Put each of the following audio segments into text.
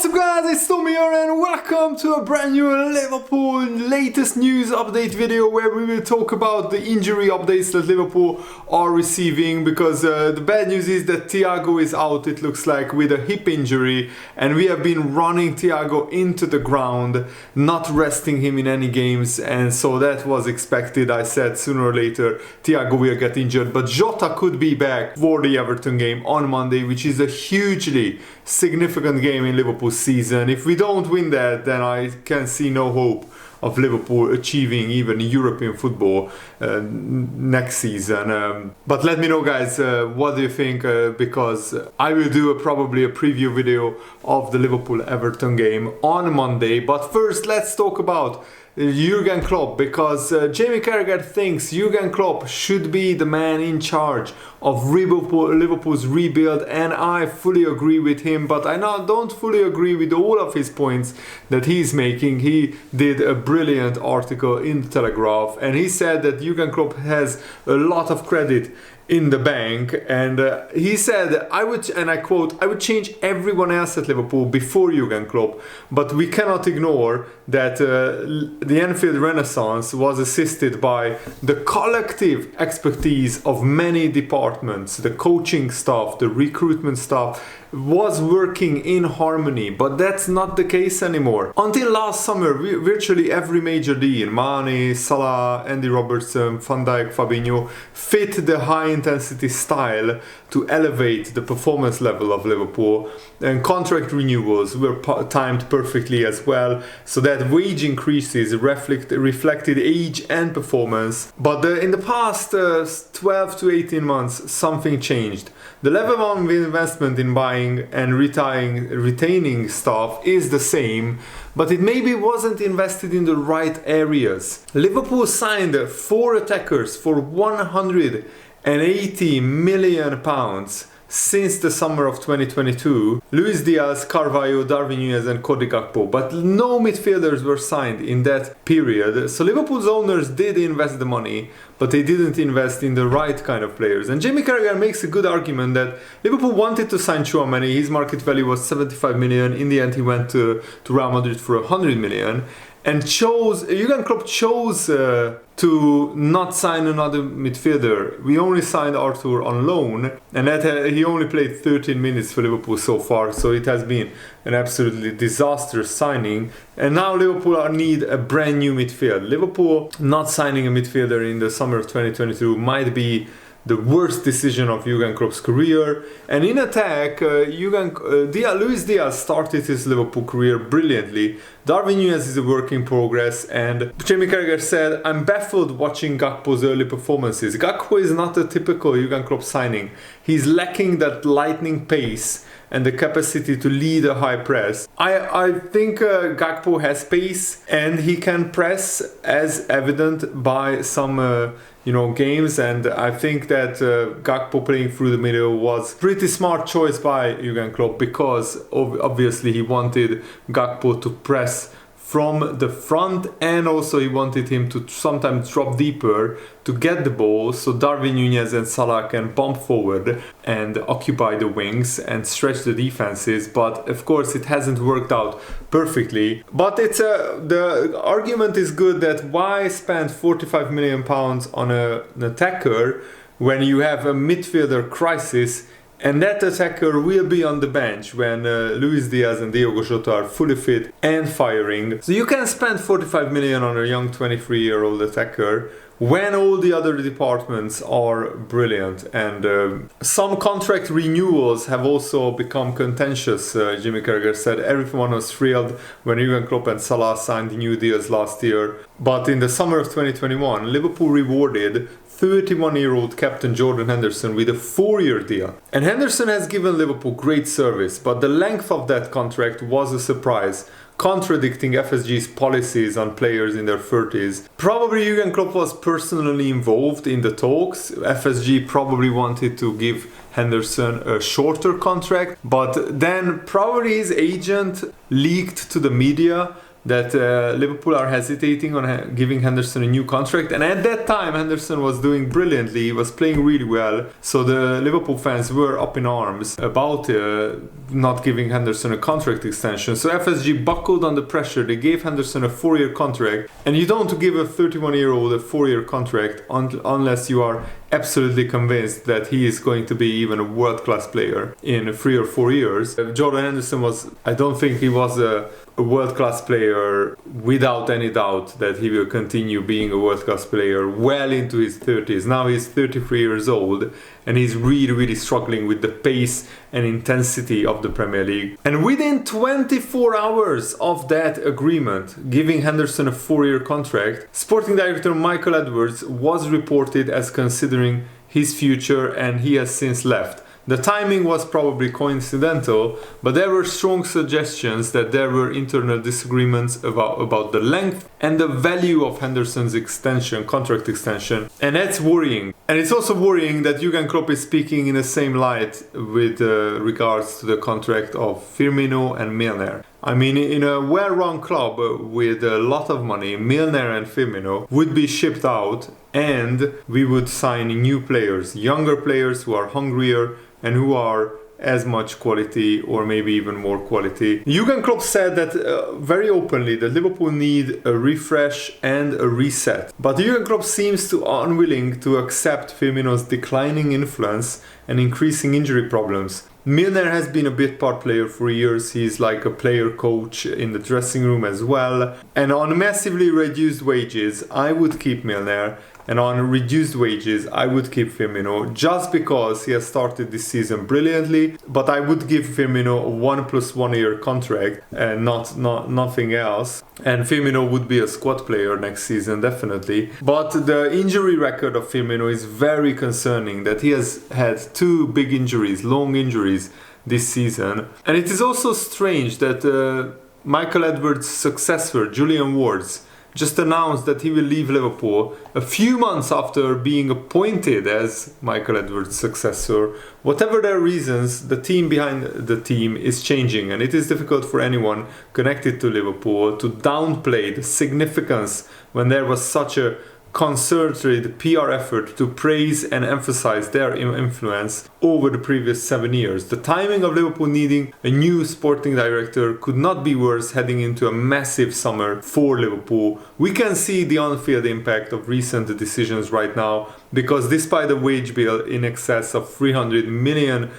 What's up guys, it's Tommy here and welcome to a brand new Liverpool latest news update video where we will talk about the injury updates that Liverpool are receiving, because the bad news is that Thiago is out, it looks like, with a hip injury, and we have been running Thiago into the ground, not resting him in any games, and so that was expected. I said sooner or later Thiago will get injured, but Jota could be back for the Everton game on Monday, which is a hugely significant game in Liverpool's season. If we don't win that, then I can see no hope of Liverpool achieving even European football next season. But let me know guys, what do you think, because I will do probably a preview video of the Liverpool-Everton game on Monday. But first let's talk about Jurgen Klopp, because Jamie Carragher thinks Jurgen Klopp should be the man in charge of Liverpool's rebuild, and I fully agree with him, but I now don't fully agree with all of his points that he's making. He did a brilliant article in the Telegraph and he said that Jurgen Klopp has a lot of credit in the bank, and he said, I would, and I quote, "I would change everyone else at Liverpool before Jurgen Klopp, but we cannot ignore that the Anfield Renaissance was assisted by the collective expertise of many departments. The coaching staff, the recruitment staff was working in harmony, but that's not the case anymore. Until last summer, virtually every major deal, Mane, Salah, Andy Robertson, Van Dijk, Fabinho, fit the high-intensity style to elevate the performance level of Liverpool, and contract renewals were timed perfectly as well, so that wage increases reflected age and performance. But in the past 12 to 18 months, something changed. The level of investment in buying and retaining staff is the same, but it maybe wasn't invested in the right areas. Liverpool signed 4 attackers for £180 million since the summer of 2022, Luis Diaz, Carvalho, Darwin Núñez and Cody Gakpo, but no midfielders were signed in that period. So Liverpool's owners did invest the money, but they didn't invest in the right kind of players. And Jamie Carragher makes a good argument that Liverpool wanted to sign Tchouaméni, his market value was 75 million, in the end he went to Real Madrid for 100 million, and Jurgen Klopp chose to not sign another midfielder. We only signed Arthur on loan, and he only played 13 minutes for Liverpool so far, so it has been an absolutely disastrous signing. And now Liverpool need a brand new midfield. Luis not signing a midfielder in the summer of 2022 might be the worst decision of Jurgen Klopp's career. And in attack, Luis Diaz started his Liverpool career brilliantly. Darwin Núñez is a work in progress, and Jamie Carragher said, "I'm baffled watching Gakpo's early performances. Gakpo is not a typical Jurgen Klopp signing. He's lacking that lightning pace and the capacity to lead a high press. I think Gakpo has pace and he can press, as evident by some games, and I think that Gakpo playing through the middle was pretty smart choice by Jurgen Klopp, because obviously he wanted Gakpo to press from the front, and also he wanted him to sometimes drop deeper to get the ball, so Darwin Núñez and Salah can bump forward and occupy the wings and stretch the defenses. But of course it hasn't worked out perfectly. But the argument is good that why spend 45 million pounds on an attacker when you have a midfielder crisis, and that attacker will be on the bench when Luis Diaz and Diogo Jota are fully fit and firing. So you can spend 45 million on a young 23-year-old attacker when all the other departments are brilliant. And some contract renewals have also become contentious. Jimmy Carragher said everyone was thrilled when Jurgen Klopp and Salah signed new deals last year. But in the summer of 2021, Liverpool rewarded 31-year-old captain Jordan Henderson with a 4-year deal. And Henderson has given Liverpool great service, but the length of that contract was a surprise, contradicting FSG's policies on players in their 30s. Probably Jurgen Klopp was personally involved in the talks. FSG probably wanted to give Henderson a shorter contract, but then probably his agent leaked to the media that Liverpool are hesitating on giving Henderson a new contract, and at that time Henderson was doing brilliantly, he was playing really well, so the Liverpool fans were up in arms about not giving Henderson a contract extension. So FSG buckled under pressure, they gave Henderson a 4-year contract, and you don't give a 31-year-old a 4-year contract unless you are absolutely convinced that he is going to be even a world-class player in 3 or 4 years. Jordan Henderson I don't think he was a world-class player without any doubt that he will continue being a world-class player well into his 30s. Now he's 33 years old and he's really struggling with the pace and intensity of the Premier League. And within 24 hours of that agreement, giving Henderson a 4-year contract, Sporting Director Michael Edwards was reported as considering his future, and he has since left. The timing was probably coincidental, but there were strong suggestions that there were internal disagreements about the length and the value of Henderson's contract extension, and that's worrying. And it's also worrying that Jurgen Klopp is speaking in the same light with regards to the contract of Firmino and Milner. I mean, in a well-run club with a lot of money, Milner and Firmino would be shipped out, and we would sign new players, younger players who are hungrier and who are as much quality or maybe even more quality. Jurgen Klopp said that very openly that Liverpool need a refresh and a reset. But Jurgen Klopp seems to unwilling to accept Firmino's declining influence and increasing injury problems. Milner has been a bit part player for years. He's like a player coach in the dressing room as well. And on massively reduced wages, I would keep Milner. And on reduced wages, I would keep Firmino just because he has started this season brilliantly. But I would give Firmino a 1 + 1 year contract and nothing else. And Firmino would be a squad player next season, definitely. But the injury record of Firmino is very concerning, that he has had 2 big injuries, long injuries this season. And it is also strange that Michael Edwards' successor, Julian Wards, just announced that he will leave Liverpool a few months after being appointed as Michael Edwards' successor. Whatever their reasons, the team behind the team is changing, and it is difficult for anyone connected to Liverpool to downplay the significance when there was such a concerted PR effort to praise and emphasize their influence over the previous 7 years. The timing of Liverpool needing a new sporting director could not be worse heading into a massive summer for Liverpool. We can see the on-field impact of recent decisions right now, because despite a wage bill in excess of £300 million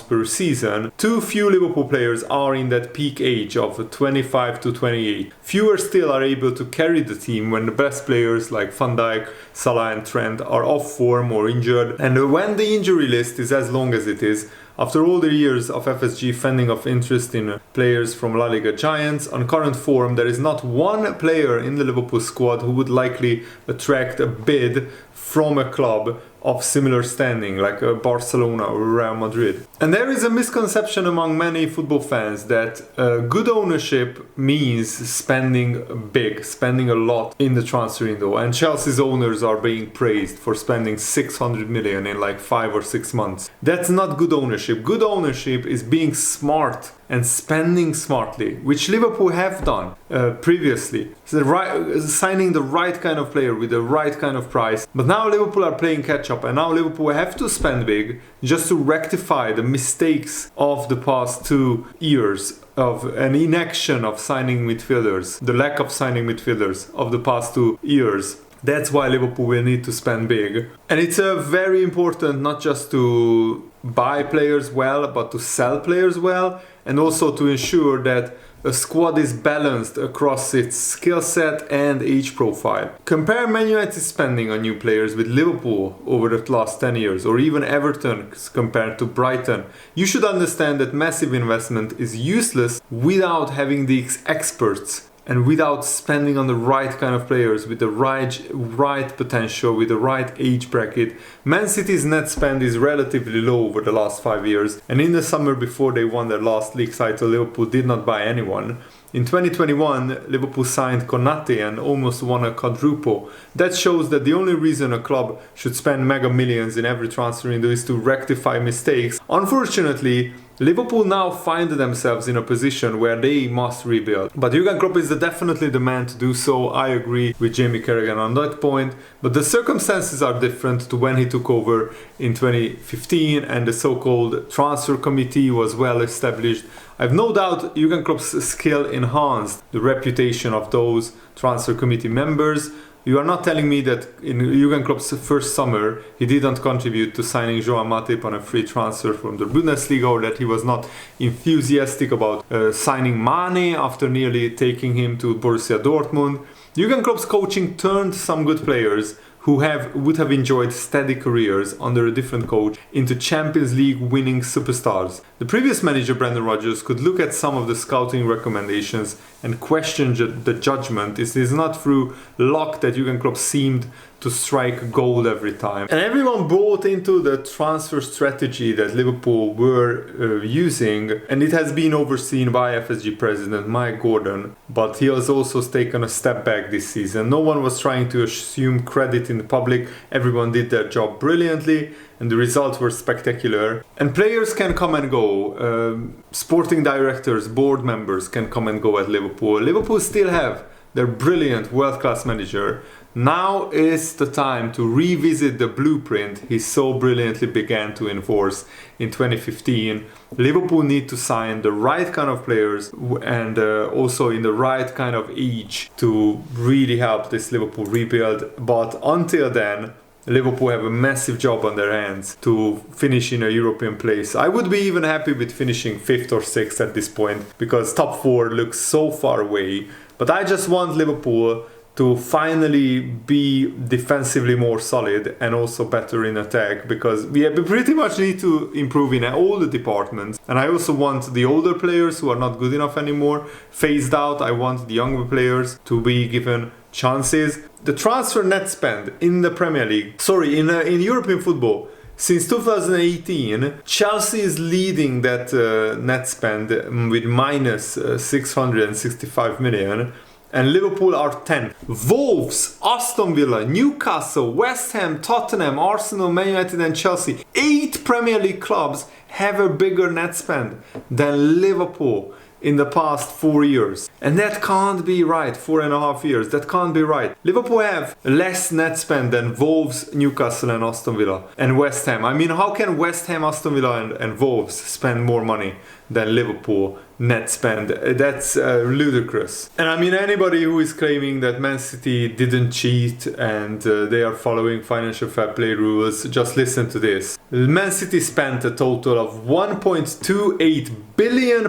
per season, too few Liverpool players are in that peak age of 25 to 28. Fewer still are able to carry the team when the best players like Van Dijk, Salah and Trent are off form or injured. And when the injury list is as long as it is, after all the years of FSG fending off interest in players from La Liga giants, on current form there is not one player in the Liverpool squad who would likely attract a bid from a club of similar standing like Barcelona or Real Madrid. And there is a misconception among many football fans that good ownership means spending big, spending a lot in the transfer window, and Chelsea's owners are being praised for spending 600 million in like 5 or 6 months. That's not good ownership. Good ownership is being smart and spending smartly, which Liverpool have done previously. So signing the right kind of player with the right kind of price. But now Liverpool are playing catch up, and now Liverpool have to spend big just to rectify the mistakes of the past 2 years of an inaction of signing midfielders, the lack of signing midfielders of the past 2 years. That's why Liverpool will need to spend big. And it's very important not just to buy players well, but to sell players well, and also to ensure that a squad is balanced across its skill set and age profile. Compare Man United's spending on new players with Liverpool over the last 10 years, or even Everton compared to Brighton. You should understand that massive investment is useless without having the experts and without spending on the right kind of players with the right potential, with the right age bracket. Man City's net spend is relatively low over the last 5 years, and in the summer before they won their last league title, Liverpool did not buy anyone. In 2021, Liverpool signed Konate and almost won a quadruple. That shows that the only reason a club should spend mega millions in every transfer window is to rectify mistakes. Unfortunately, Liverpool now find themselves in a position where they must rebuild. But Jurgen Klopp is definitely the man to do so. I agree with Jamie Carragher on that point. But the circumstances are different to when he took over in 2015 and the so-called transfer committee was well established. I've no doubt Jurgen Klopp's skill enhanced the reputation of those transfer committee members. You are not telling me that in Jurgen Klopp's first summer he didn't contribute to signing Joao Matip on a free transfer from the Bundesliga, or that he was not enthusiastic about signing Mane after nearly taking him to Borussia Dortmund. Jurgen Klopp's coaching turned some good players who would have enjoyed steady careers under a different coach into Champions League winning superstars. The previous manager Brendan Rodgers could look at some of the scouting recommendations and question the judgment. It is not through luck that Jurgen Klopp seemed to strike gold every time. And everyone bought into the transfer strategy that Liverpool were using, and it has been overseen by FSG president Mike Gordon, but he has also taken a step back this season. No one was trying to assume credit in the public. Everyone did their job brilliantly, and the results were spectacular. And players can come and go. Sporting directors, board members can come and go at Liverpool. Liverpool still have their brilliant world-class manager. Now is the time to revisit the blueprint he so brilliantly began to enforce in 2015. Liverpool need to sign the right kind of players and also in the right kind of age to really help this Liverpool rebuild. But until then, Liverpool have a massive job on their hands to finish in a European place. I would be even happy with finishing 5th or 6th at this point because top 4 looks so far away. But I just want Liverpool to finally be defensively more solid and also better in attack, because we pretty much need to improve in all the departments. And I also want the older players who are not good enough anymore phased out. I want the younger players to be given chances. The transfer net spend in the Premier League, in European football, since 2018, Chelsea is leading that net spend with minus 665 million. And Liverpool are 10. Wolves, Aston Villa, Newcastle, West Ham, Tottenham, Arsenal, Man United and Chelsea. 8 Premier League clubs have a bigger net spend than Liverpool in the past 4 years. And that can't be right. 4.5 years. That can't be right. Liverpool have less net spend than Wolves, Newcastle and Aston Villa and West Ham. I mean, how can West Ham, Aston Villa and Wolves spend more money than Liverpool net spend? That's ludicrous. And I mean, anybody who is claiming that Man City didn't cheat and they are following financial fair play rules, just listen to this. Man City spent a total of £1.28 billion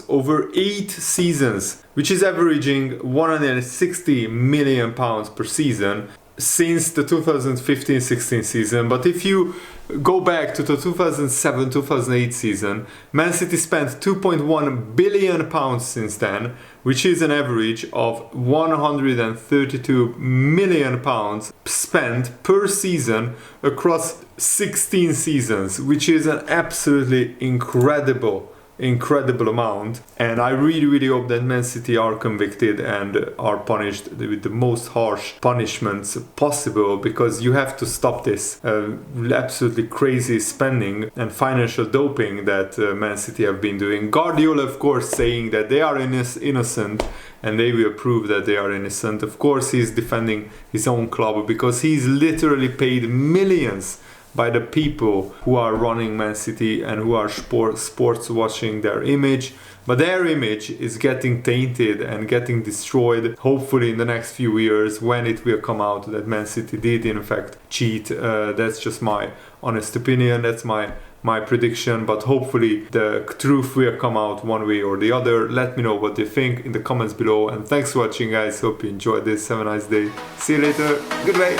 over 8 seasons, which is averaging £160 million per season since the 2015-16 season. But if you go back to the 2007-2008 season, Man City spent £2.1 billion since then, which is an average of £132 million spent per season across 16 seasons, which is an absolutely incredible amount. And I really hope that Man City are convicted and are punished with the most harsh punishments possible, because you have to stop this absolutely crazy spending and financial doping that Man City have been doing. Guardiola, of course, saying that they are innocent and they will prove that they are innocent. Of course, he's defending his own club because he's literally paid millions by the people who are running Man City and who are sports watching their image. But their image is getting tainted and getting destroyed, hopefully in the next few years, when it will come out that Man City did in fact cheat. That's just my honest opinion, that's my prediction, but hopefully the truth will come out one way or the other. Let me know what you think in the comments below, and thanks for watching, guys. Hope you enjoyed this. Have a nice day. See you later. Goodbye.